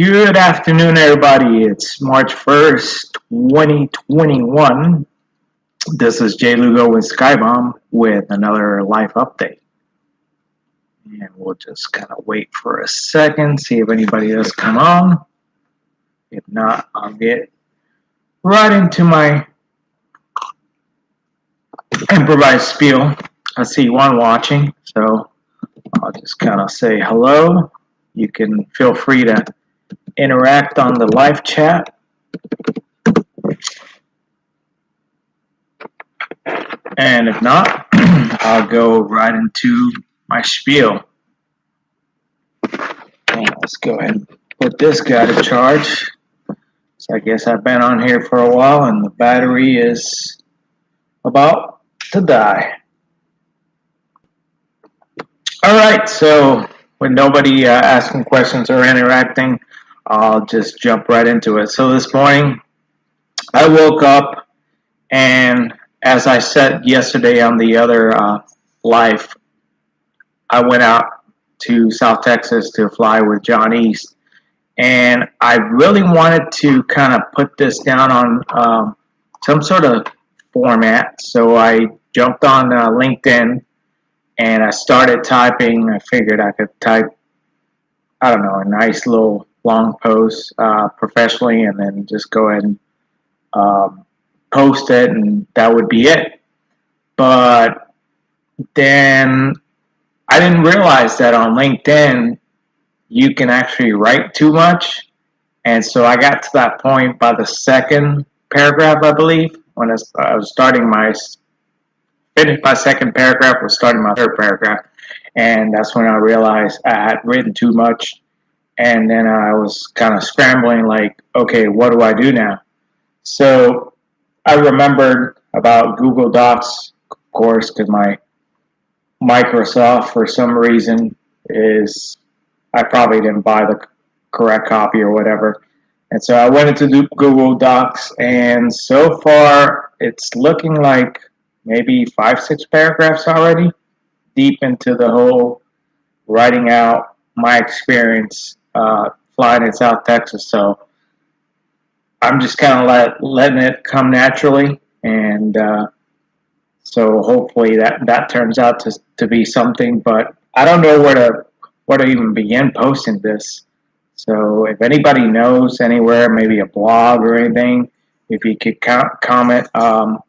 Good afternoon, everybody. It's March 1st, 2021. This is Jay Lugo with Skybomb with another life update. And we'll just kind of wait for a second, see if anybody does come on. If not, I'll get right into my improvised spiel. I see one watching, so I'll just kind of say hello. You can feel free to interact on the live chat. And if not, I'll go right into my spiel. And let's go ahead and put this guy to charge. So I guess I've been on here for a while and the battery is about to die. Alright, so with nobody asking questions or interacting, I'll just jump right into it. So this morning, I woke up and as I said yesterday on the other live, I went out to South Texas to fly with John East. And I really wanted to kind of put this down on some sort of format. So I jumped on LinkedIn and I started typing. I figured I could type, I don't know, a nice little long post professionally and then just go ahead and post it and that would be it. But then I didn't realize that on LinkedIn you can actually write too much. And so I got to that point by the second paragraph, I believe, when I was starting finished my second paragraph, was starting my third paragraph. And that's when I realized I had written too much. And then I was kind of scrambling like, okay, what do I do now? So I remembered about Google Docs, of course, because my Microsoft, for some reason, I probably didn't buy the correct copy or whatever. And so I went into Google Docs, and so far it's looking like maybe 5-6 paragraphs already deep into the whole writing out my experience flying in South Texas. So I'm just kind of letting it come naturally, and so hopefully that turns out to be something. But I don't know where to even begin posting this. So if anybody knows anywhere, maybe a blog or anything, if you could comment on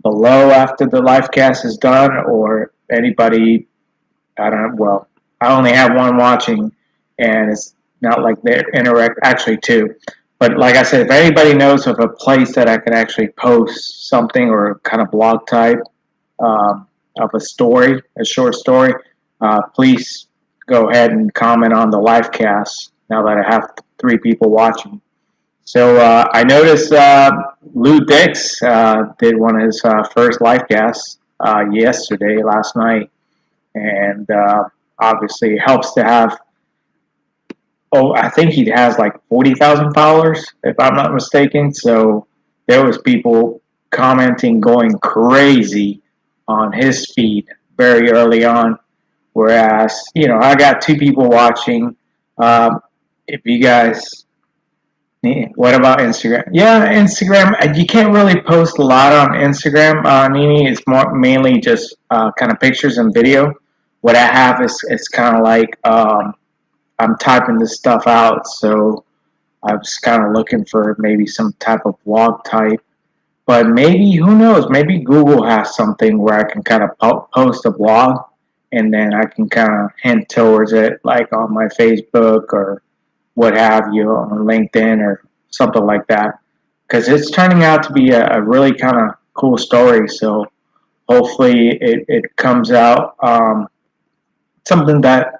below after the live cast is done, or anybody, I don't know, well, I only have one watching, and it's not like they're interact, actually two. But like I said, if anybody knows of a place that I can actually post something or kind of blog type of a story, a short story, please go ahead and comment on the live cast now that I have 3 people watching. So I noticed Lou Dix did one of his first live casts last night, and obviously it helps to have. Oh, I think he has like 40,000 followers, if I'm not mistaken. So there was people commenting, going crazy on his feed very early on. Whereas, I got 2 people watching. If you guys, what about Instagram? Yeah, Instagram. You can't really post a lot on Instagram, Nini. It's mainly just kind of pictures and video. What I have is kind of like I'm typing this stuff out, so I was kind of looking for maybe some type of blog type. But maybe, who knows, maybe Google has something where I can kind of post a blog and then I can kind of hint towards it, like on my Facebook or what have you, on LinkedIn or something like that. Because it's turning out to be a really kind of cool story, so hopefully it comes out something that,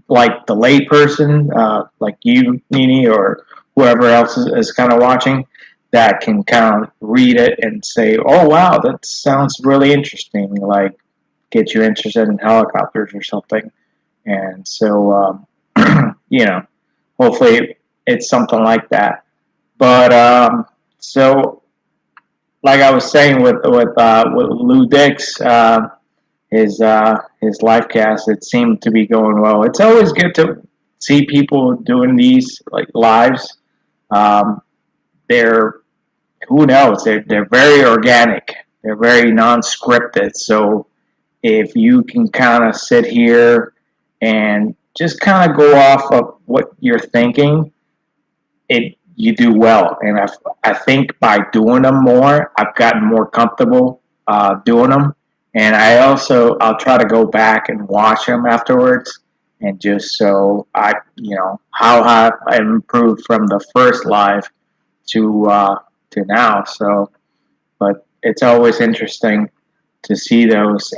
like the layperson, like you, Nini, or whoever else is kind of watching, that can kind of read it and say, oh, wow, that sounds really interesting, like get you interested in helicopters or something. And so, hopefully it's something like that. But so, like I was saying with Lou Dix, his live cast, it seemed to be going well. It's always good to see people doing these like lives. Um, they're who knows? They're very organic. They're very non-scripted. So if you can kind of sit here and just kind of go off of what you're thinking, it you do well. And I think by doing them more, I've gotten more comfortable doing them. And I'll try to go back and watch them afterwards, and just so how I improved from the first live to now. So, but it's always interesting to see those.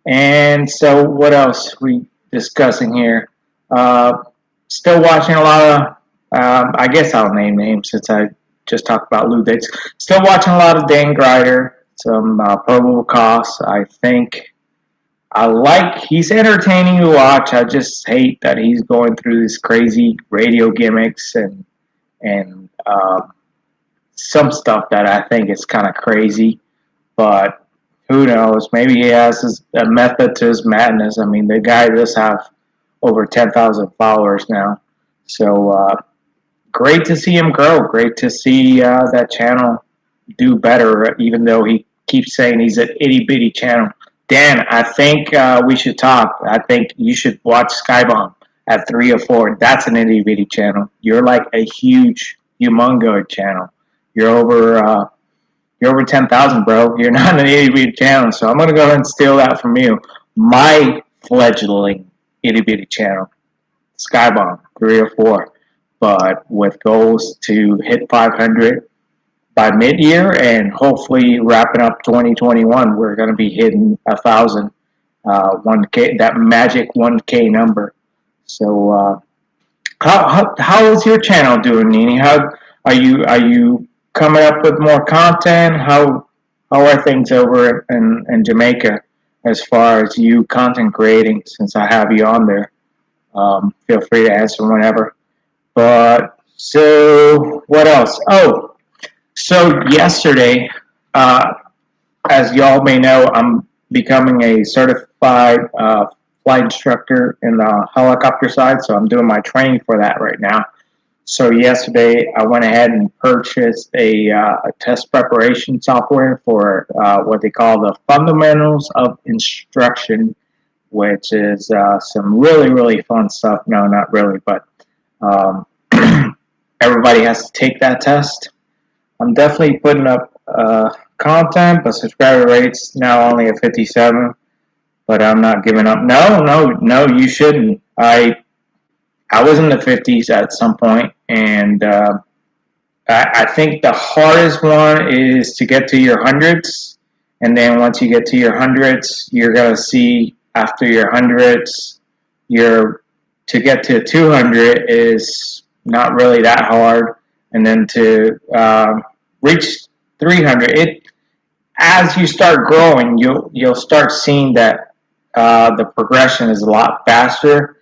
And so, what else we discussing here? Uh, Still watching a lot of. I guess I'll name names since I just talked about Lou Dix. Still watching a lot of Dan Greider, some probable costs. I think he's entertaining to watch. I just hate that he's going through these crazy radio gimmicks and some stuff that I think is kind of crazy. But who knows? Maybe he has a method to his madness. I mean, the guy does have over 10,000 followers now. So great to see him grow. Great to see that channel do better, even though he keeps saying he's an itty bitty channel. Dan, I think we should talk. I think you should watch Skybomb at 3 or 4. That's an itty bitty channel. You're like a huge, humongo channel. You're over 10,000, bro. You're not an itty bitty channel. So I'm gonna go ahead and steal that from you. My fledgling itty bitty channel, Skybomb 3 or 4, but with goals to hit 500 by mid-year and hopefully wrapping up 2021, we're going to be hitting 1,000, 1K, that magic 1K number. So, how is your channel doing, Nini? How are you coming up with more content? How are things over in Jamaica as far as you content creating? Since I have you on there, feel free to answer whenever. But so what else? Oh, so yesterday, uh, as y'all may know, I'm becoming a certified flight instructor in the helicopter side. So I'm doing my training for that right now. So yesterday, I went ahead and purchased a test preparation software for what they call the fundamentals of instruction, which is some really fun stuff. No, not really, but um, everybody has to take that test. I'm definitely putting up content, but subscriber rates now only at 57. But I'm not giving up. No, you shouldn't. I was in the 50s at some point, and I think the hardest one is to get to your hundreds, and then once you get to your hundreds, you're gonna see after your hundreds, your to get to 200 is not really that hard, and then to reach 300, it as you start growing, you'll start seeing that the progression is a lot faster.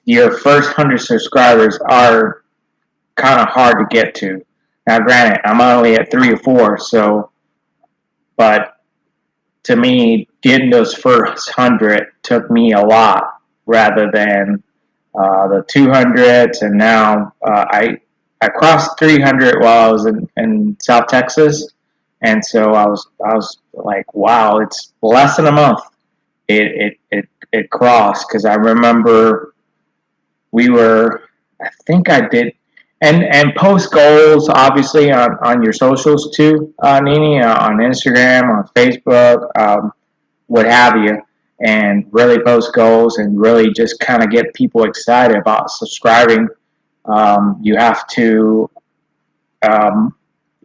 Your first 100 subscribers are kind of hard to get to. Now, granted, I'm only at 3 or 4, so but to me, getting those first 100 took me a lot rather than the 200s, and now I crossed 300 while I was in South Texas, and so I was like, wow, it's less than a month. It crossed because I remember we were, I think I did, and post goals obviously on your socials too, Nini, on Instagram, on Facebook, what have you, and really post goals and really just kind of get people excited about subscribing. You have to, um,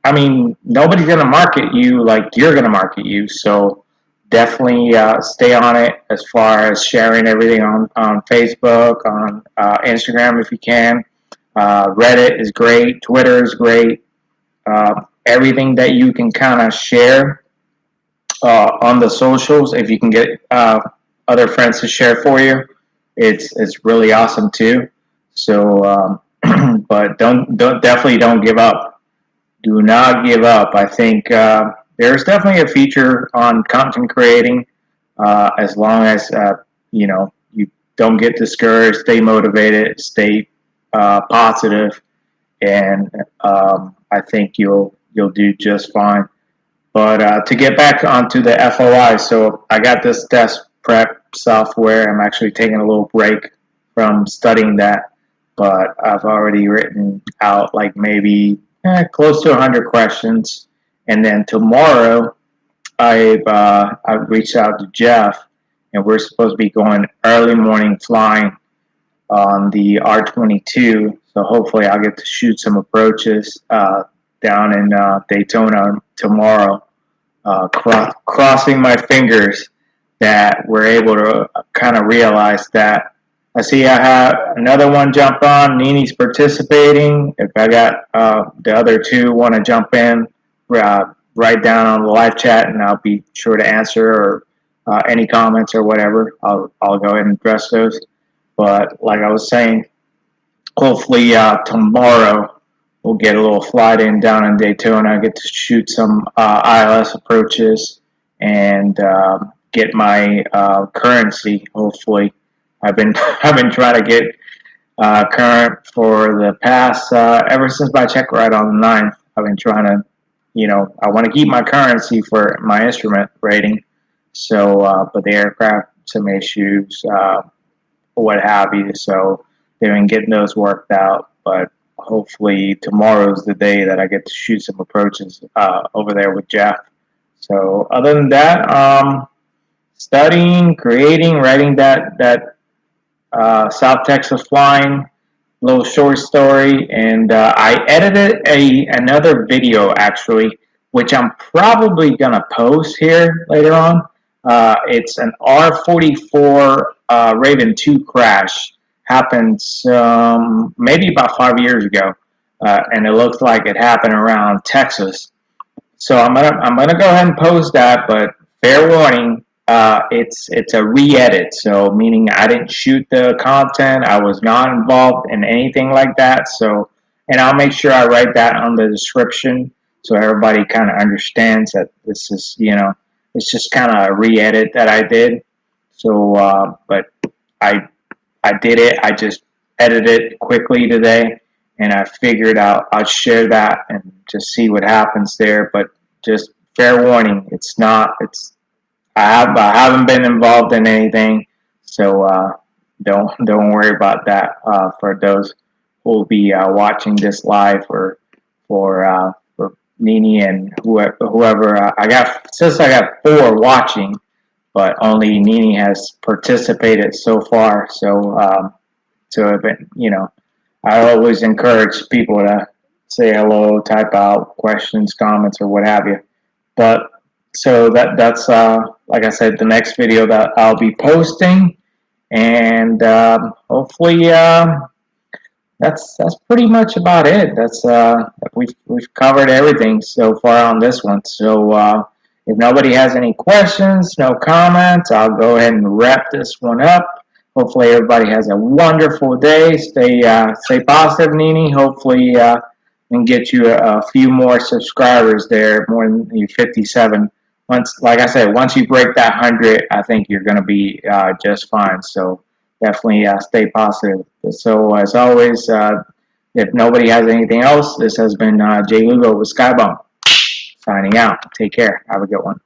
I mean, nobody's going to market you like you're going to market you. So definitely stay on it as far as sharing everything on Facebook, on Instagram if you can. Reddit is great. Twitter is great. Everything that you can kind of share on the socials, if you can get other friends to share for you, it's really awesome too. So, but definitely don't give up. Do not give up. I think there's definitely a feature on content creating as long as you know you don't get discouraged. Stay motivated. Stay positive, and I think you'll do just fine. But to get back onto the FOI, so I got this desk prep software. I'm actually taking a little break from studying that, but I've already written out like maybe close to 100 questions. And then tomorrow, I've reached out to Jeff, and we're supposed to be going early morning flying on the R22. So hopefully, I'll get to shoot some approaches down in Daytona tomorrow. Crossing my fingers that we're able to kind of realize that. I see I have another one jump on. Nini's participating. If I got the other two want to jump in, write down on the live chat, and I'll be sure to answer or any comments or whatever. I'll go ahead and address those. But like I was saying, hopefully tomorrow we'll get a little flight in down in Daytona. I get to shoot some ILS approaches and get my currency. Hopefully, I've been trying to get current for the past ever since my check ride on the 9th. I've been trying to, I want to keep my currency for my instrument rating. So, but the aircraft some issues, what have you. So they've been getting those worked out, but hopefully tomorrow's the day that I get to shoot some approaches over there with Jeff. So other than that, studying, creating, writing that South Texas flying little short story, and I edited another video actually, which I'm probably gonna post here later on. It's an R44 Raven 2 crash. Happened maybe about 5 years ago, and it looks like it happened around Texas. So I'm gonna go ahead and post that, but fair warning, it's a re-edit. So meaning I didn't shoot the content, I was not involved in anything like that. So, and I'll make sure I write that on the description so everybody kind of understands that this is it's just kind of a re-edit that I did. So, but I did it. I just edited it quickly today, and I figured I'll share that and just see what happens there. But just fair warning, it's not. I haven't been involved in anything, so don't worry about that. For those who will be watching this live, for Nini and whoever I got I got 4 watching, but only Nini has participated so far. So, I always encourage people to say hello, type out questions, comments, or what have you. But so that's like I said, the next video that I'll be posting, and hopefully that's pretty much about it. That's we've covered everything so far on this one. So. If nobody has any questions, no comments, I'll go ahead and wrap this one up. Hopefully everybody has a wonderful day. Stay positive, Nini. Hopefully we can get you a few more subscribers there, more than 57. Like I said, once you break that 100, I think you're going to be just fine. So definitely stay positive. So as always, if nobody has anything else, this has been Jay Lugo with Skybone. Signing out. Take care. Have a good one.